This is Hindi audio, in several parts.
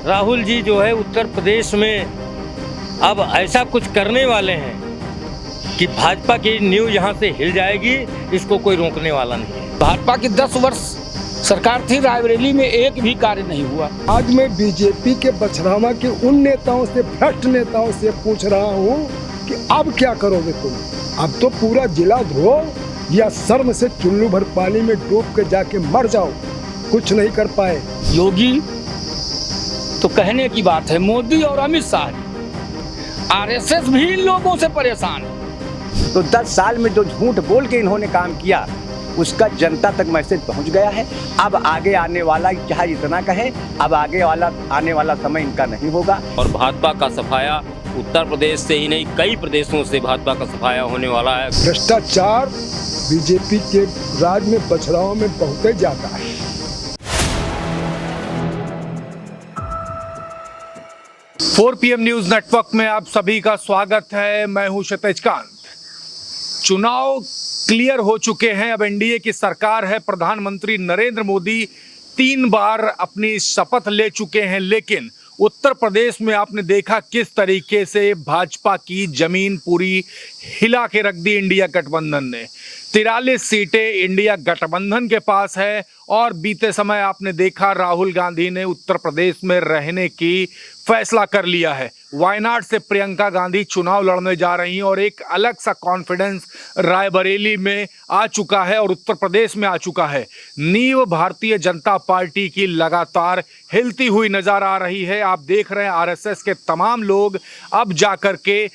राहुल जी जो है उत्तर प्रदेश में अब ऐसा कुछ करने वाले हैं कि भाजपा की नींव यहाँ से हिल जाएगी, इसको कोई रोकने वाला नहीं है। भाजपा की 10 वर्ष सरकार थी, रायबरेली में एक भी कार्य नहीं हुआ। आज मैं बीजेपी के बछरावा के उन नेताओं से, भ्रष्ट नेताओं से पूछ रहा हूँ कि अब क्या करोगे तुम? अब तो पूरा जिला धो या शर्म से चुल्लू भर पानी में डूब के जाके मर जाओ, कुछ नहीं कर पाए। योगी तो कहने की बात है, मोदी और अमित शाह, आरएसएस भी इन लोगों से परेशान है। तो 10 साल में जो झूठ बोल के इन्होंने काम किया उसका जनता तक मैसेज पहुंच गया है। अब आगे आने वाला चाहे इतना कहे, अब आने वाला समय इनका नहीं होगा। और भाजपा का सफाया उत्तर प्रदेश से ही नहीं, कई प्रदेशों से भाजपा का सफाया होने वाला है। भ्रष्टाचार बीजेपी के राज में, बछराओं में बहुत ज्यादा है। फोर पीएम न्यूज नेटवर्क में आप सभी का स्वागत है। मैं हूं क्षितिज कांत। चुनाव क्लियर हो चुके हैं, अब एनडीए की सरकार है। प्रधानमंत्री नरेंद्र मोदी 3 बार अपनी शपथ ले चुके हैं, लेकिन उत्तर प्रदेश में आपने देखा किस तरीके से भाजपा की जमीन पूरी हिला के रख दी इंडिया गठबंधन ने। 43 सीटें इंडिया गठबंधन के पास है और बीते समय आपने देखा राहुल गांधी ने उत्तर प्रदेश में रहने की फैसला कर लिया है। वायनाड से प्रियंका गांधी चुनाव लड़ने जा रही हैं और एक अलग सा कॉन्फिडेंस रायबरेली में आ चुका है और उत्तर प्रदेश में आ चुका है। नींव भारतीय जनता पार्टी की लगातार हिलती हुई नजर आ रही है। आप देख रहे हैं आरएसएस के तमाम लोग अब जाकर के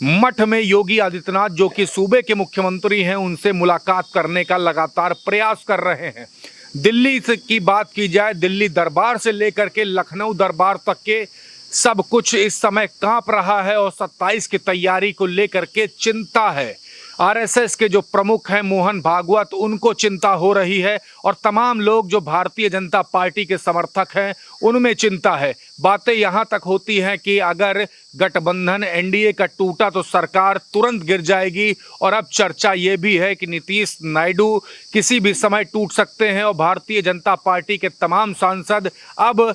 मठ में योगी आदित्यनाथ, जो कि सूबे के मुख्यमंत्री हैं, उनसे मुलाकात करने का लगातार प्रयास कर रहे हैं। दिल्ली से की बात की जाए, दिल्ली दरबार से लेकर के लखनऊ दरबार तक के सब कुछ इस समय कांप रहा है और 27 की तैयारी को लेकर के चिंता है। आरएसएस के जो प्रमुख हैं मोहन भागवत, उनको चिंता हो रही है और तमाम लोग जो भारतीय जनता पार्टी के समर्थक हैं उनमें चिंता है। बातें यहाँ तक होती हैं कि अगर गठबंधन एनडीए का टूटा तो सरकार तुरंत गिर जाएगी और अब चर्चा ये भी है कि नीतीश नायडू किसी भी समय टूट सकते हैं और भारतीय जनता पार्टी के तमाम सांसद अब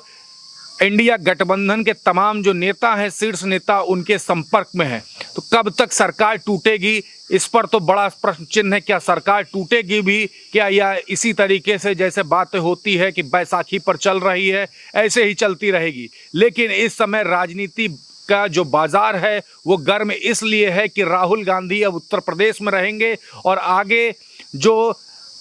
इंडिया गठबंधन के तमाम जो नेता हैं, शीर्ष नेता, उनके संपर्क में हैं। तो कब तक सरकार टूटेगी, इस पर तो बड़ा प्रश्न चिन्ह है। क्या सरकार टूटेगी भी क्या, या इसी तरीके से जैसे बातें होती है कि बैसाखी पर चल रही है ऐसे ही चलती रहेगी। लेकिन इस समय राजनीति का जो बाजार है वो गर्म इसलिए है कि राहुल गांधी अब उत्तर प्रदेश में रहेंगे और आगे जो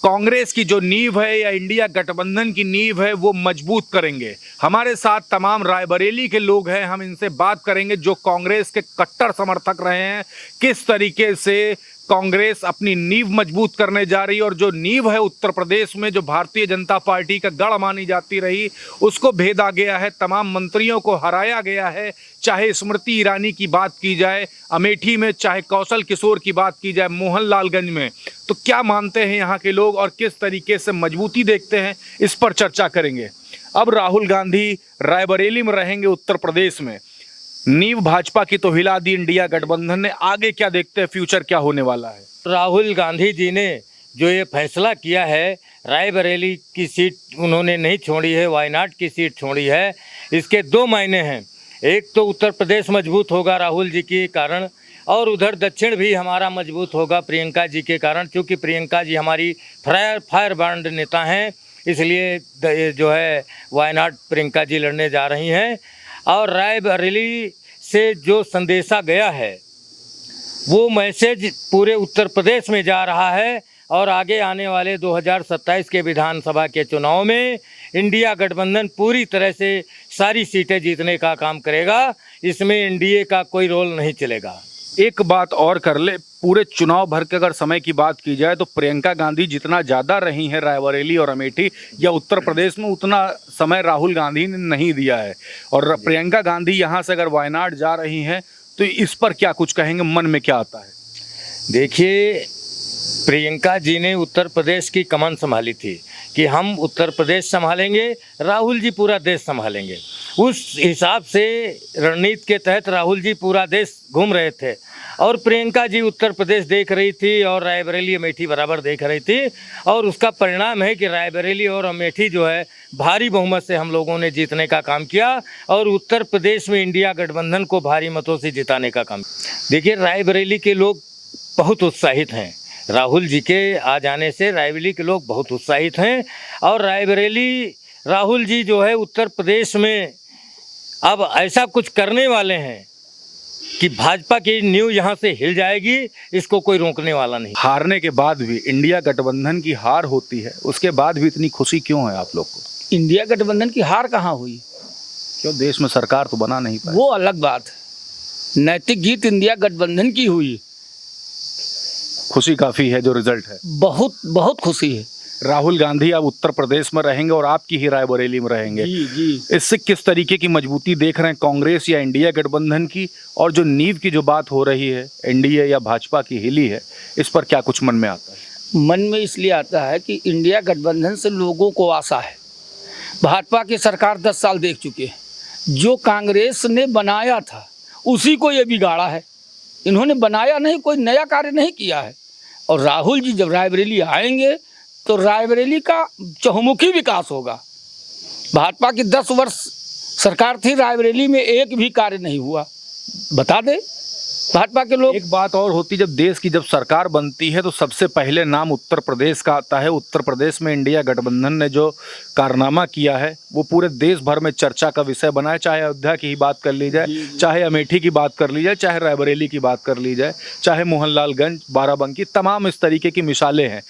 कांग्रेस की जो नींव है या इंडिया गठबंधन की नींव है वो मजबूत करेंगे। हमारे साथ तमाम रायबरेली के लोग हैं, हम इनसे बात करेंगे जो कांग्रेस के कट्टर समर्थक रहे हैं, किस तरीके से कांग्रेस अपनी नींव मजबूत करने जा रही है और जो नींव है उत्तर प्रदेश में जो भारतीय जनता पार्टी का गढ़ मानी जाती रही उसको भेदा गया है, तमाम मंत्रियों को हराया गया है। चाहे स्मृति ईरानी की बात की जाए अमेठी में, चाहे कौशल किशोर की बात की जाए मोहनलालगंज में, तो क्या मानते हैं यहाँ के लोग और किस तरीके से मजबूती देखते हैं, इस पर चर्चा करेंगे। अब राहुल गांधी रायबरेली में रहेंगे उत्तर प्रदेश में। नींव भाजपा की तो हिला दी इंडिया गठबंधन ने, आगे क्या देखते हैं, फ्यूचर क्या होने वाला है? राहुल गांधी जी ने जो ये फैसला किया है, रायबरेली की सीट उन्होंने नहीं छोड़ी है, वायनाड की सीट छोड़ी है, इसके 2 मायने हैं। एक तो उत्तर प्रदेश मजबूत होगा राहुल जी के कारण और उधर दक्षिण भी हमारा मजबूत होगा प्रियंका जी के कारण, क्योंकि प्रियंका जी हमारी फायर ब्रांड नेता हैं, इसलिए जो है वायनाड प्रियंका जी लड़ने जा रही हैं। और रायबरेली से जो संदेशा गया है वो मैसेज पूरे उत्तर प्रदेश में जा रहा है और आगे आने वाले 2027 के विधानसभा के चुनाव में इंडिया गठबंधन पूरी तरह से सारी सीटें जीतने का काम करेगा, इसमें एनडीए का कोई रोल नहीं चलेगा। एक बात और कर ले, पूरे चुनाव भर के अगर समय की बात की जाए तो प्रियंका गांधी जितना ज़्यादा रही हैं रायबरेली और अमेठी या उत्तर प्रदेश में, उतना समय राहुल गांधी ने नहीं दिया है। और प्रियंका गांधी यहाँ से अगर वायनाड जा रही हैं तो इस पर क्या कुछ कहेंगे, मन में क्या आता है? देखिए, प्रियंका जी ने उत्तर प्रदेश की कमान संभाली थी कि हम उत्तर प्रदेश संभालेंगे, राहुल जी पूरा देश संभालेंगे। उस हिसाब से रणनीति के तहत राहुल जी पूरा देश घूम रहे थे। और प्रियंका जी उत्तर प्रदेश देख रही थी और रायबरेली अमेठी बराबर देख रही थी, और उसका परिणाम है कि रायबरेली और अमेठी जो है भारी बहुमत से हम लोगों ने जीतने का काम किया और उत्तर प्रदेश में इंडिया गठबंधन को भारी मतों से जिताने का काम। देखिए, रायबरेली के लोग बहुत उत्साहित हैं। राहुल जी के आ जाने से रायबरेली के लोग बहुत उत्साहित हैं, और राहुल जी जो है उत्तर प्रदेश में अब ऐसा कुछ करने वाले हैं कि भाजपा की नींव यहाँ से हिल जाएगी, इसको कोई रोकने वाला नहीं। हारने के बाद भी इंडिया गठबंधन की हार होती है, उसके बाद भी इतनी खुशी क्यों है आप लोग को? इंडिया गठबंधन की हार कहाँ हुई? क्यों देश में सरकार तो बना नहीं पाई? वो अलग बात है। नैतिक जीत इंडिया गठबंधन की हुई। खुशी काफी है जो रिजल्ट है। बहुत बहुत खुशी है। राहुल गांधी अब उत्तर प्रदेश में रहेंगे और आपकी ही रायबरेली में रहेंगे। जी। इससे किस तरीके की मजबूती देख रहे हैं कांग्रेस या इंडिया गठबंधन की, और जो नींव की जो बात हो रही है एनडीए या भाजपा की हिली है, इस पर क्या कुछ मन में आता है? मन में इसलिए आता है कि इंडिया गठबंधन से लोगों को आशा है। भाजपा की सरकार 10 साल देख चुके हैं। जो कांग्रेस ने बनाया था उसी को ये बिगाड़ा है। इन्होंने बनाया नहीं, कोई नया कार्य नहीं किया है। और राहुल जी जब रायबरेली आएंगे तो रायबरेली का चहुमुखी विकास होगा। भाजपा की 10 वर्ष सरकार थी, रायबरेली में एक भी कार्य नहीं हुआ। बता दे भाजपा के लोग। एक बात और होती, जब देश की जब सरकार बनती है तो सबसे पहले नाम उत्तर प्रदेश का आता है। उत्तर प्रदेश में इंडिया गठबंधन ने जो कारनामा किया है वो पूरे देश भर में चर्चा का विषय बना है। चाहे अयोध्या की ही बात कर ली जाए, चाहे अमेठी की बात कर ली जाए, चाहे रायबरेली की बात कर ली जाए, चाहे मोहनलालगंज, बाराबंकी, तमाम इस तरीके की मिसालें हैं।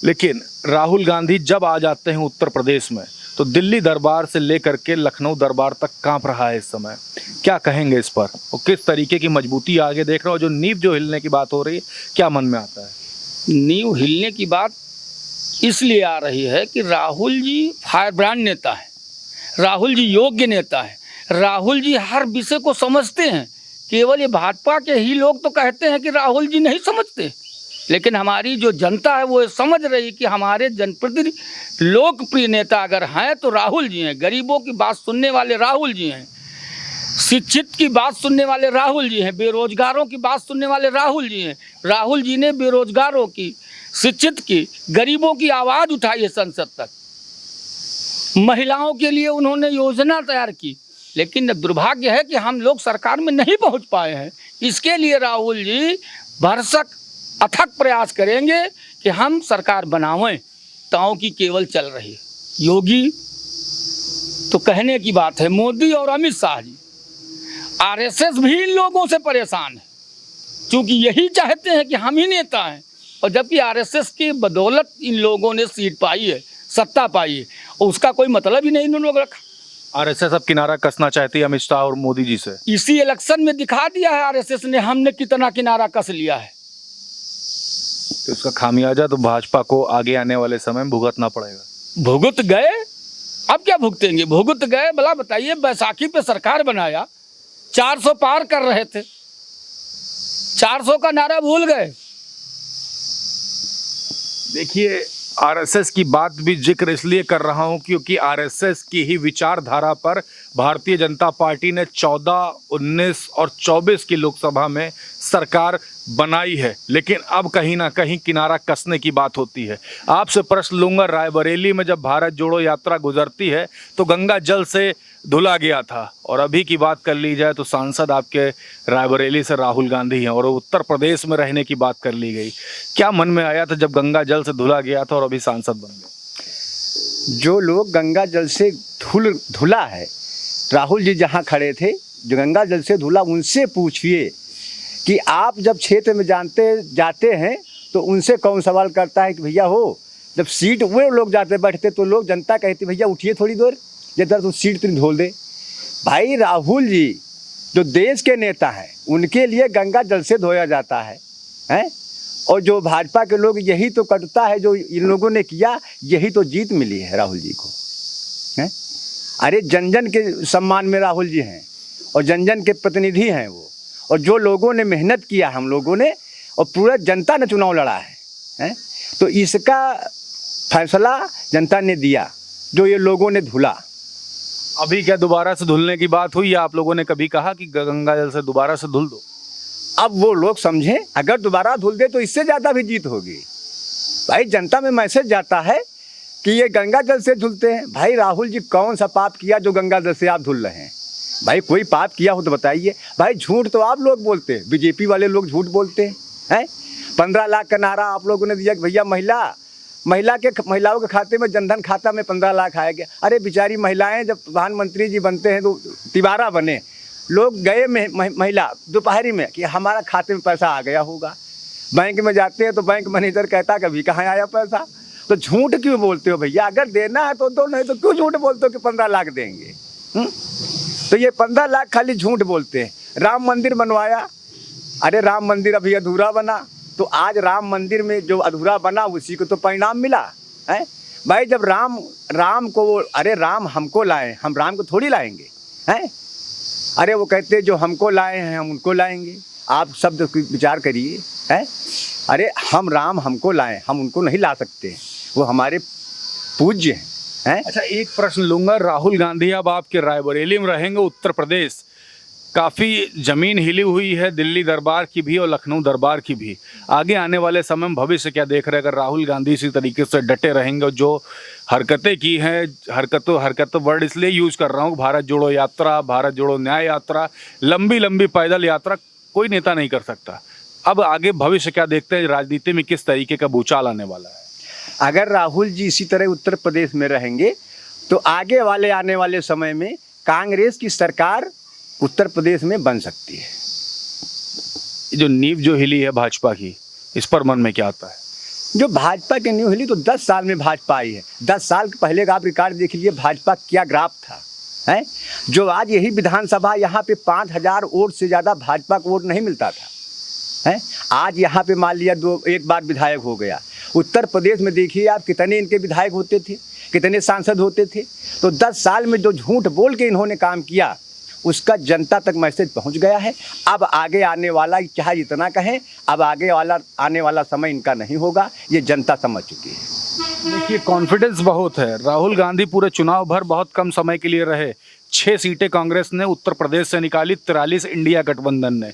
लेकिन राहुल गांधी जब आ जाते हैं उत्तर प्रदेश में तो दिल्ली दरबार से लेकर के लखनऊ दरबार तक कांप रहा है इस समय। क्या कहेंगे इस पर, और किस तरीके की मजबूती आगे देख रहे हो? जो नींव जो हिलने की बात हो रही है, क्या मन में आता है? नींव हिलने की बात इसलिए आ रही है कि राहुल जी फायर ब्रांड नेता है, राहुल जी योग्य नेता है, राहुल जी हर विषय को समझते हैं। केवल ये भाजपा के ही लोग तो कहते हैं कि राहुल जी नहीं समझते, लेकिन हमारी जो जनता है वो समझ रही कि हमारे जनप्रतिनिधि लोकप्रिय नेता अगर हैं तो राहुल जी हैं। गरीबों की बात सुनने वाले राहुल जी हैं, शिक्षित की बात सुनने वाले राहुल जी हैं, बेरोजगारों की बात सुनने वाले राहुल जी हैं। राहुल जी ने बेरोजगारों की, शिक्षित की, गरीबों की आवाज़ उठाई है संसद तक। महिलाओं के लिए उन्होंने योजना तैयार की, लेकिन दुर्भाग्य है कि हम लोग सरकार में नहीं पहुंच पाए हैं। इसके लिए राहुल जी भरसक अथक प्रयास करेंगे कि हम सरकार बनावें। ताओं की केवल चल रही है। योगी तो कहने की बात है, मोदी और अमित शाह जी, आरएसएस भी इन लोगों से परेशान है, क्योंकि यही चाहते हैं कि हम ही नेता हैं। और जबकि आरएसएस की बदौलत इन लोगों ने सीट पाई है, सत्ता पाई है, और उसका कोई मतलब ही नहीं इन लोग रखा। आरएसएस अब किनारा कसना चाहती है अमित शाह और मोदी जी से। इसी इलेक्शन में दिखा दिया है आरएसएस ने हमने कितना किनारा कस लिया है। तो इसका खामियाजा तो भाजपा को आगे आने वाले समय में भुगतना पड़ेगा। भुगत गए, अब क्या भुगतेंगे? भुगत गए। भला बताइए, बैसाखी पे सरकार बनाया, 400 पार कर रहे थे, 400 का नारा भूल गए। देखिए, आरएसएस की बात भी जिक्र इसलिए कर रहा हूं क्योंकि आरएसएस की ही विचारधारा पर भारतीय जनता पार्टी ने 14, 19 और 24 की लोकसभा में सरकार बनाई है। लेकिन अब कहीं ना कहीं किनारा कसने की बात होती है। आपसे प्रश्न लूंगा, रायबरेली में जब भारत जोड़ो यात्रा गुजरती है तो गंगा जल से धुला गया था, और अभी की बात कर ली जाए तो सांसद आपके रायबरेली से राहुल गांधी हैं, और उत्तर प्रदेश में रहने की बात कर ली गई। क्या मन में आया था जब गंगा जल से धुला गया था और अभी सांसद बन गए? जो लोग गंगा जल से धुला है, राहुल जी जहाँ खड़े थे, जो गंगा जल से धुला, उनसे पूछिए कि आप जब क्षेत्र में जाते हैं तो उनसे कौन सवाल करता है कि भैया हो, जब सीट वो लोग जाते बैठते तो लोग, जनता कहती भैया उठिए थोड़ी देर, जिधर तो सीट तुम धोल दे। भाई राहुल जी जो देश के नेता हैं, उनके लिए गंगा जल से धोया जाता है, हैं? और जो भाजपा के लोग, यही तो कटुता है जो इन लोगों ने किया, यही तो जीत मिली है राहुल जी को, हैं? अरे जन जन के सम्मान में राहुल जी हैं और जन जन के प्रतिनिधि हैं वो, और जो लोगों ने मेहनत किया हम लोगों ने, और पूरा जनता ने चुनाव लड़ा है, तो इसका फैसला जनता ने दिया, जो ये लोगों ने धुला। अभी क्या दोबारा से धुलने की बात हुई, या आप लोगों ने कभी कहा कि गंगा जल से दोबारा से धुल दो? अब वो लोग समझें, अगर दोबारा धुल दे तो इससे ज़्यादा भी जीत होगी। भाई जनता में मैसेज जाता है कि ये गंगा जल से धुलते हैं। भाई राहुल जी कौन सा पाप किया जो गंगा जल से आप धुल रहे हैं? भाई कोई पाप किया हो तो बताइए। भाई झूठ तो आप लोग बोलते हैं, बीजेपी वाले लोग झूठ बोलते हैं। 15 लाख का नारा आप लोगों ने दिया कि भैया महिलाओं के खाते में जनधन खाता में 15 लाख आएगा। अरे बेचारी महिलाएं जब प्रधानमंत्री जी बनते हैं तो तिवारा बने, लोग गए महिला दोपहरी में कि हमारा खाते में पैसा आ गया होगा। बैंक में जाते हैं तो बैंक मैनेजर कहता कभी कहाँ आया पैसा। तो झूठ क्यों बोलते हो भैया? अगर देना है तो दो, नहीं तो क्यों झूठ बोलते हो कि 15 लाख देंगे? तो ये 15 लाख खाली झूठ बोलते हैं। राम मंदिर बनवाया, अरे राम मंदिर अभी अधूरा बना, तो आज राम मंदिर में जो अधूरा बना उसी को तो परिणाम मिला है। भाई जब राम को, अरे राम हमको लाए, हम राम को थोड़ी लाएंगे हैं। अरे वो कहते हैं जो हमको लाए हैं हम उनको लाएंगे। आप शब्द विचार करिए हैं। अरे हम राम हमको लाए, हम उनको नहीं ला सकते, वो हमारे पूज्य हैं। अच्छा, एक प्रश्न लूंगा। राहुल गांधी अब आपके रायबरेली में रहेंगे, उत्तर प्रदेश। काफ़ी ज़मीन हिली हुई है दिल्ली दरबार की भी और लखनऊ दरबार की भी। आगे आने वाले समय में भविष्य क्या देख रहे हैं? अगर राहुल गांधी इसी तरीके से डटे रहेंगे और जो हरकतें की हैं, हरकत वर्ड इसलिए यूज़ कर रहा हूँ, भारत जोड़ो यात्रा, भारत जोड़ो न्याय यात्रा, लंबी पैदल यात्रा कोई नेता नहीं कर सकता। अब आगे भविष्य क्या देखते हैं? राजनीति में किस तरीके का भूचाल आने वाला है? अगर राहुल जी इसी तरह उत्तर प्रदेश में रहेंगे तो आने वाले समय में कांग्रेस की सरकार उत्तर प्रदेश में बन सकती है। जो नींव जो हिली है भाजपा की, इस पर मन में क्या आता है? जो भाजपा की नींव हिली तो 10 साल में भाजपा आई है। 10 साल पहले का आप रिकॉर्ड देख लीजिए, भाजपा क्या ग्राफ था है। जो आज यही विधानसभा यहाँ पे 5000 वोट से ज़्यादा भाजपा को वोट नहीं मिलता था है। आज यहाँ पे मान लिया एक बार विधायक हो गया। उत्तर प्रदेश में देखिए आप कितने इनके विधायक होते थे, कितने सांसद होते थे। तो 10 साल में जो झूठ बोल के इन्होंने काम किया उसका जनता तक मैसेज पहुंच गया है। अब आगे आने वाला चाहे जितना कहें, अब आने वाला समय इनका नहीं होगा, ये जनता समझ चुकी है। देखिए, कॉन्फिडेंस बहुत है। राहुल गांधी पूरे चुनाव भर बहुत कम समय के लिए रहे। 6 सीटें कांग्रेस ने उत्तर प्रदेश से निकाली, 43 इंडिया गठबंधन ने।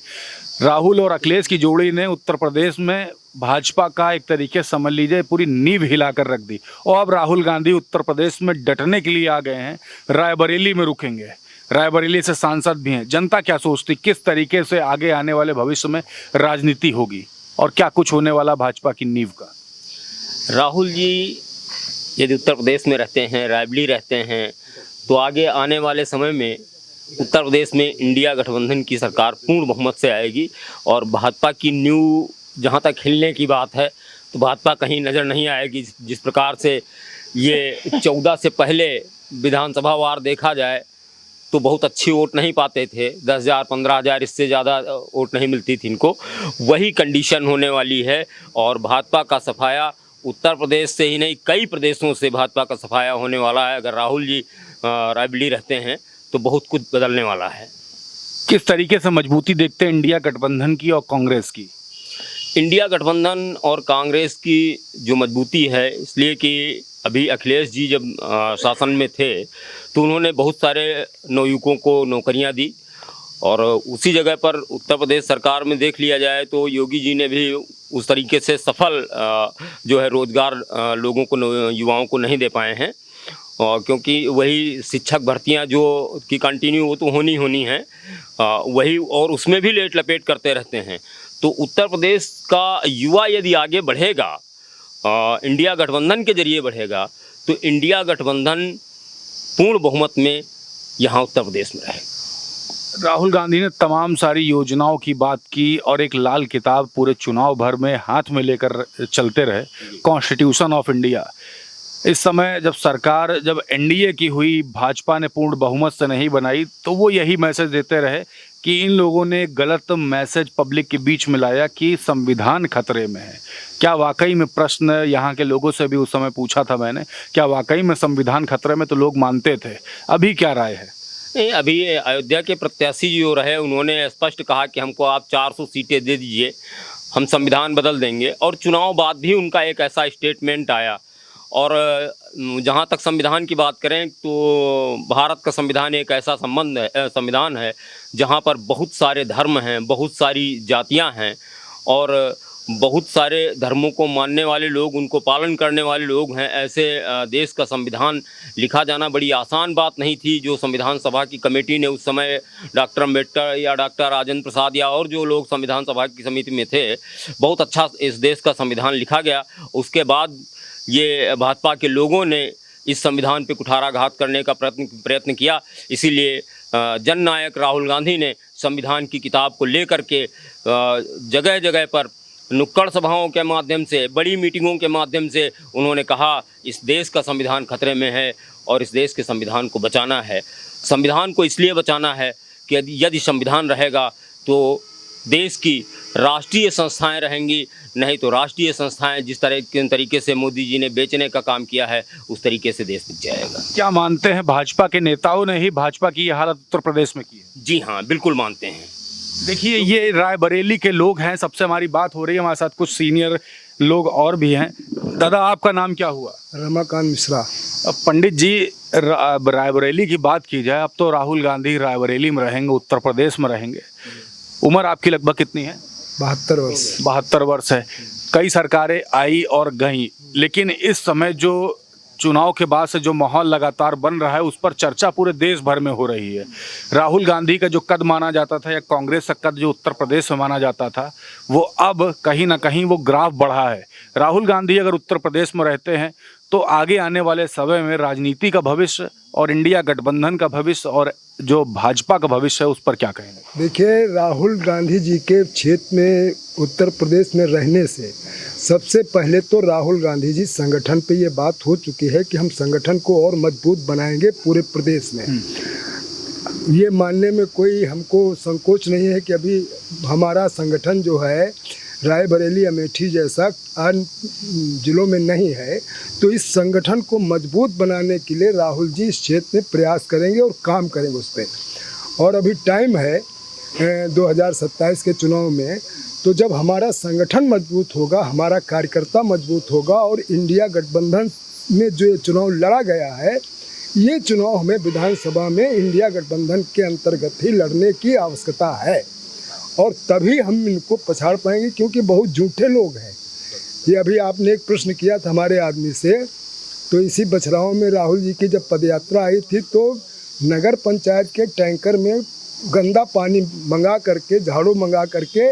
राहुल और अखिलेश की जोड़ी ने उत्तर प्रदेश में भाजपा का एक तरीके से समझ लीजिए पूरी नींव हिलाकर रख दी। और अब राहुल गांधी उत्तर प्रदेश में डटने के लिए आ गए हैं, रायबरेली में रुकेंगे। रायबरेली से सांसद भी हैं। जनता क्या सोचती, किस तरीके से आगे आने वाले भविष्य में राजनीति होगी और क्या कुछ होने वाला भाजपा की नींव का? राहुल जी यदि उत्तर प्रदेश में रहते हैं, रायबरेली रहते हैं, तो आगे आने वाले समय में उत्तर प्रदेश में इंडिया गठबंधन की सरकार पूर्ण बहुमत से आएगी। और भाजपा की नींव जहाँ तक हिलने की बात है तो भाजपा कहीं नज़र नहीं आएगी। जिस प्रकार से ये 14 से पहले विधानसभा वार देखा जाए तो बहुत अच्छी वोट नहीं पाते थे, 10,000 15,000 इससे ज़्यादा वोट नहीं मिलती थी इनको। वही कंडीशन होने वाली है और भाजपा का सफाया उत्तर प्रदेश से ही नहीं कई प्रदेशों से भाजपा का सफाया होने वाला है। अगर राहुल जी रायबरेली रहते हैं तो बहुत कुछ बदलने वाला है। किस तरीके से मजबूती देखते हैं इंडिया गठबंधन की और कांग्रेस की? इंडिया गठबंधन और कांग्रेस की जो मजबूती है इसलिए कि अभी अखिलेश जी जब शासन में थे तो उन्होंने बहुत सारे नवयुवकों को नौकरियां दी और उसी जगह पर उत्तर प्रदेश सरकार में देख लिया जाए तो योगी जी ने भी उस तरीके से सफल जो है रोजगार लोगों को युवाओं को नहीं दे पाए हैं। और क्योंकि वही शिक्षक भर्तियां जो की कंटिन्यू वो तो होनी हैं वही, और उसमें भी लेट लपेट करते रहते हैं। तो उत्तर प्रदेश का युवा यदि आगे बढ़ेगा, इंडिया गठबंधन के जरिए बढ़ेगा, तो इंडिया गठबंधन पूर्ण बहुमत में यहाँ उत्तर प्रदेश में रहेगा। राहुल गांधी ने तमाम सारी योजनाओं की बात की और एक लाल किताब पूरे चुनाव भर में हाथ में लेकर चलते रहे, कॉन्स्टिट्यूशन ऑफ इंडिया। इस समय जब एनडीए की हुई, भाजपा ने पूर्ण बहुमत से नहीं बनाई, तो वो यही मैसेज देते रहे कि इन लोगों ने गलत मैसेज पब्लिक के बीच में लाया कि संविधान खतरे में है। क्या वाकई में, प्रश्न यहाँ के लोगों से भी उस समय पूछा था मैंने, क्या वाकई में संविधान खतरे में? तो लोग मानते थे। अभी क्या राय है? नहीं, अभी अयोध्या के प्रत्याशी जो रहे उन्होंने स्पष्ट कहा कि हमको आप 400 सीटें दे दीजिए, हम संविधान बदल देंगे। और चुनाव बाद भी उनका एक ऐसा स्टेटमेंट आया और जहाँ तक संविधान की बात करें तो भारत का संविधान एक ऐसा संविधान है जहाँ पर बहुत सारे धर्म हैं, बहुत सारी जातियाँ हैं और बहुत सारे धर्मों को मानने वाले लोग, उनको पालन करने वाले लोग हैं। ऐसे देश का संविधान लिखा जाना बड़ी आसान बात नहीं थी। जो संविधान सभा की कमेटी ने उस समय डॉक्टर अम्बेडकर या डॉक्टर राजेंद्र प्रसाद या और जो लोग संविधान सभा की समिति में थे, बहुत अच्छा इस देश का संविधान लिखा गया। उसके बाद ये भाजपा के लोगों ने इस संविधान पे कुठाराघात करने का प्रयत्न किया। इसीलिए जननायक राहुल गांधी ने संविधान की किताब को लेकर के जगह जगह पर नुक्कड़ सभाओं के माध्यम से, बड़ी मीटिंगों के माध्यम से उन्होंने कहा इस देश का संविधान खतरे में है और इस देश के संविधान को बचाना है। संविधान को इसलिए बचाना है कि यदि संविधान रहेगा तो देश की राष्ट्रीय संस्थाएं रहेंगी, नहीं तो राष्ट्रीय संस्थाएं जिस तरीके से मोदी जी ने बेचने का काम किया है उस तरीके से देश बिक जाएगा। क्या मानते हैं भाजपा के नेताओं ने ही भाजपा की ये हालत उत्तर प्रदेश में की है? जी हाँ, बिल्कुल मानते हैं। देखिए, ये रायबरेली के लोग हैं, सबसे हमारी बात हो रही है, हमारे साथ कुछ सीनियर लोग और भी हैं। दादा, आपका नाम क्या हुआ? रमाकांत मिश्रा। पंडित जी, रायबरेली की बात की जाए, अब तो राहुल गांधी रायबरेली में रहेंगे, उत्तर प्रदेश में रहेंगे। उम्र आपकी लगभग कितनी है? 72 वर्ष। 72 वर्ष है। कई सरकारें आई और गईं, लेकिन इस समय जो चुनाव के बाद से जो माहौल लगातार बन रहा है उस पर चर्चा पूरे देश भर में हो रही है। राहुल गांधी का जो कद माना जाता था या कांग्रेस का कद जो उत्तर प्रदेश में माना जाता था, वो अब कहीं ना कहीं वो ग्राफ बढ़ा है। राहुल गांधी अगर उत्तर प्रदेश में रहते हैं तो आगे आने वाले समय में राजनीति का भविष्य और इंडिया गठबंधन का भविष्य और जो भाजपा का भविष्य है उस पर क्या कहेंगे? देखिए, राहुल गांधी जी के क्षेत्र में उत्तर प्रदेश में रहने से सबसे पहले तो राहुल गांधी जी संगठन पे ये बात हो चुकी है कि हम संगठन को और मजबूत बनाएंगे पूरे प्रदेश में। ये मानने में कोई हमको संकोच नहीं है कि अभी हमारा संगठन जो है रायबरेली अमेठी जैसा अन्य जिलों में नहीं है, तो इस संगठन को मजबूत बनाने के लिए राहुल जी इस क्षेत्र में प्रयास करेंगे और काम करेंगे उस पर। और अभी टाइम है 2027 के चुनाव में, तो जब हमारा संगठन मजबूत होगा, हमारा कार्यकर्ता मजबूत होगा और इंडिया गठबंधन में जो ये चुनाव लड़ा गया है, ये चुनाव हमें विधानसभा में इंडिया गठबंधन के अंतर्गत ही लड़ने की आवश्यकता है और तभी हम इनको पछाड़ पाएंगे, क्योंकि बहुत झूठे लोग हैं। ये अभी आपने एक प्रश्न किया था हमारे आदमी से, तो इसी बछराओं में राहुल जी की जब पदयात्रा आई थी तो नगर पंचायत के टैंकर में गंदा पानी मंगा करके, झाड़ू मंगा करके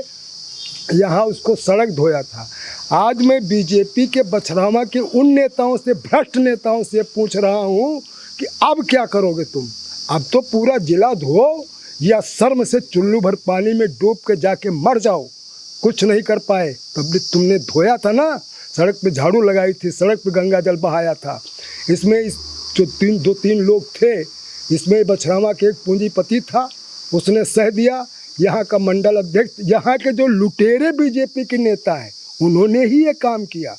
यहाँ उसको सड़क धोया था। आज मैं बीजेपी के बछरावा के उन नेताओं से, भ्रष्ट नेताओं से पूछ रहा हूँ कि अब क्या करोगे तुम? अब तो पूरा जिला धो या शर्म से चुल्लू भर पानी में डूब के जाके मर जाओ। कुछ नहीं कर पाए, तब भी तुमने धोया था ना, सड़क पे झाड़ू लगाई थी, सड़क पे गंगा जल बहाया था। इसमें जो दो तीन लोग थे, इसमें बछरावा के एक पूंजीपति था, उसने सह दिया। यहाँ का मंडल अध्यक्ष, यहाँ के जो लुटेरे बीजेपी के नेता हैं, उन्होंने ही ये काम किया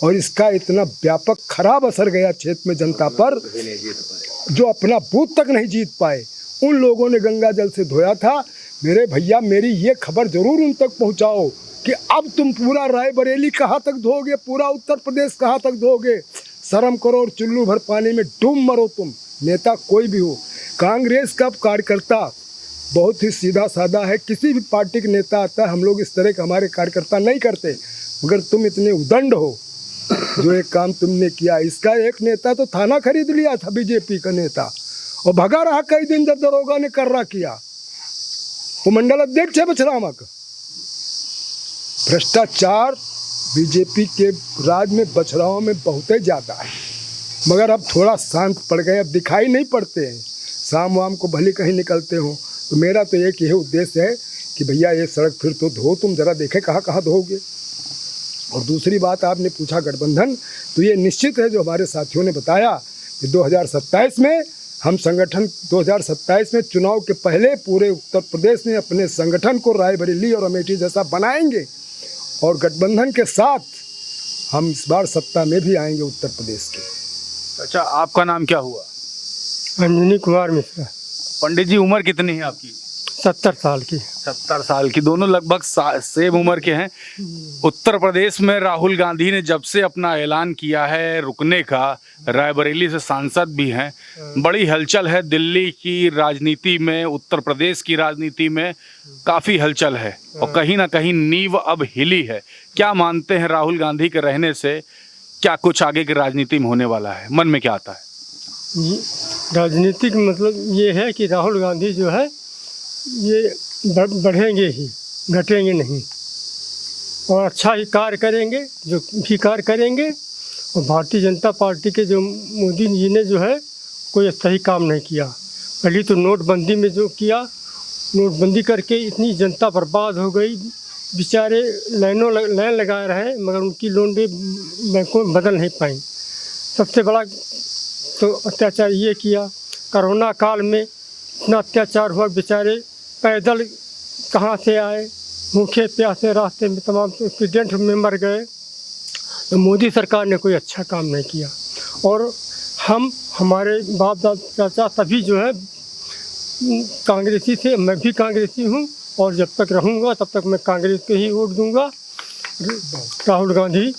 और इसका इतना व्यापक खराब असर गया क्षेत्र में जनता पर, जो अपना बूथ तक नहीं जीत पाए। उन लोगों ने गंगा जल से धोया था। मेरे भैया, मेरी ये खबर जरूर उन तक पहुंचाओ कि अब तुम पूरा रायबरेली कहाँ तक धोगे, पूरा उत्तर प्रदेश कहाँ तक धोगे? शर्म करो और चुल्लू भर पानी में डूब मरो तुम, नेता कोई भी हो। कांग्रेस का कार्यकर्ता बहुत ही सीधा साधा है, किसी भी पार्टी का नेता आता है, हम लोग इस तरह के हमारे कार्यकर्ता नहीं करते, मगर तुम इतने उदंड हो जो एक काम तुमने किया। इसका एक नेता तो थाना खरीद लिया था बीजेपी का नेता और भगा रहा कई दिन, जब दरोगा ने कर्रा किया। वो मंडल अध्यक्ष है बछरावा का। भ्रष्टाचार बीजेपी के राज में बछरावा में बहुत ही ज़्यादा है, मगर अब थोड़ा शांत पड़ गए, अब दिखाई नहीं पड़ते हैं। शाम वाम को भले कहीं निकलते हो, तो मेरा तो एक यही उद्देश्य है कि भैया ये सड़क फिर तो धो, तुम ज़रा देखें कहाँ कहाँ धोगे। और दूसरी बात आपने पूछा गठबंधन, तो ये निश्चित है जो हमारे साथियों ने बताया कि 2027 में हम संगठन 2027 में चुनाव के पहले पूरे उत्तर प्रदेश में अपने संगठन को रायबरेली और अमेठी जैसा बनाएंगे और गठबंधन के साथ हम इस बार सत्ता में भी आएंगे उत्तर प्रदेश के। अच्छा, आपका नाम क्या हुआ? अंजनी कुमार मिश्रा। पंडित जी, उम्र कितनी है आपकी? 70 साल की। 70 साल की, दोनों लगभग सेम उम्र के हैं। उत्तर प्रदेश में राहुल गांधी ने जब से अपना ऐलान किया है रुकने का, रायबरेली से सांसद भी हैं, बड़ी हलचल है दिल्ली की राजनीति में, उत्तर प्रदेश की राजनीति में काफ़ी हलचल है और कहीं ना कहीं नींव अब हिली है। क्या मानते हैं राहुल गांधी के रहने से क्या कुछ आगे की राजनीति में होने वाला है? मन में क्या आता है? राजनीतिक मतलब ये है कि राहुल गांधी जो है ये बढ़ेंगे ही, घटेंगे नहीं, और अच्छा ही कार्य करेंगे, जो भी कार्य करेंगे। और भारतीय जनता पार्टी के जो मोदी जी ने जो है कोई सही काम नहीं किया। पहले तो नोटबंदी में जो किया, नोटबंदी करके इतनी जनता बर्बाद हो गई, बेचारे लाइन लगा रहे मगर उनकी लोन भी बैंकों में बदल नहीं पाई। सबसे बड़ा तो अत्याचार ये किया, कोरोना काल में इतना अत्याचार हुआ, बेचारे पैदल कहाँ से आए, भूखे प्यासे रास्ते में तमाम एक्सीडेंट में मर गए। तो मोदी सरकार ने कोई अच्छा काम नहीं किया। और हमारे बाप दादा चाचा सभी जो है कांग्रेसी थे, मैं भी कांग्रेसी हूँ और जब तक रहूँगा तब तक मैं कांग्रेस के ही वोट दूँगा। राहुल गांधी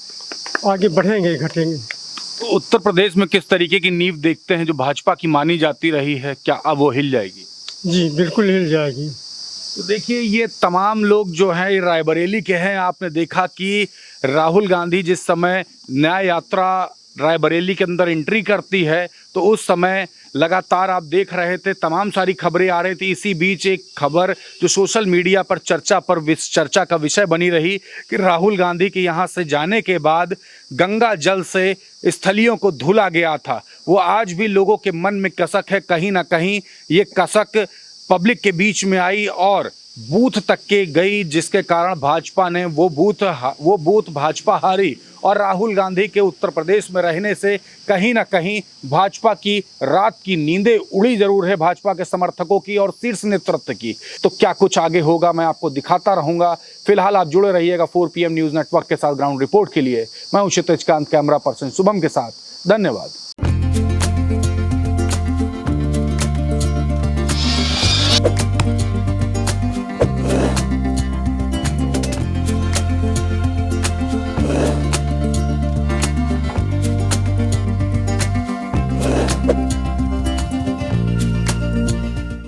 आगे बढ़ेंगे, घटेंगे। तो उत्तर प्रदेश में किस तरीके की नींव देखते हैं जो भाजपा की मानी जाती रही है, क्या अब वो हिल जाएगी? जी बिल्कुल हिल जाएगी। तो देखिए, ये तमाम लोग जो हैं ये रायबरेली के हैं। आपने देखा कि राहुल गांधी जिस समय न्याय यात्रा रायबरेली के अंदर एंट्री करती है तो उस समय लगातार आप देख रहे थे तमाम सारी खबरें आ रही थी। इसी बीच एक खबर जो सोशल मीडिया पर चर्चा का विषय बनी रही कि राहुल गांधी के यहाँ से जाने के बाद गंगा जल से स्थलियों को धुला गया था। वो आज भी लोगों के मन में कसक है, कहीं ना कहीं ये कसक पब्लिक के बीच में आई और बूथ तक के गई, जिसके कारण भाजपा ने वो बूथ भाजपा हारी। और राहुल गांधी के उत्तर प्रदेश में रहने से कहीं ना कहीं भाजपा की रात की नींदें उड़ी जरूर है, भाजपा के समर्थकों की और शीर्ष नेतृत्व की। तो क्या कुछ आगे होगा मैं आपको दिखाता रहूंगा। फिलहाल आप जुड़े रहिएगा 4 PM न्यूज़ नेटवर्क के साथ। ग्राउंड रिपोर्ट के लिए मैं हूं क्षितिज कांत, कैमरा पर्सन शुभम के साथ। धन्यवाद।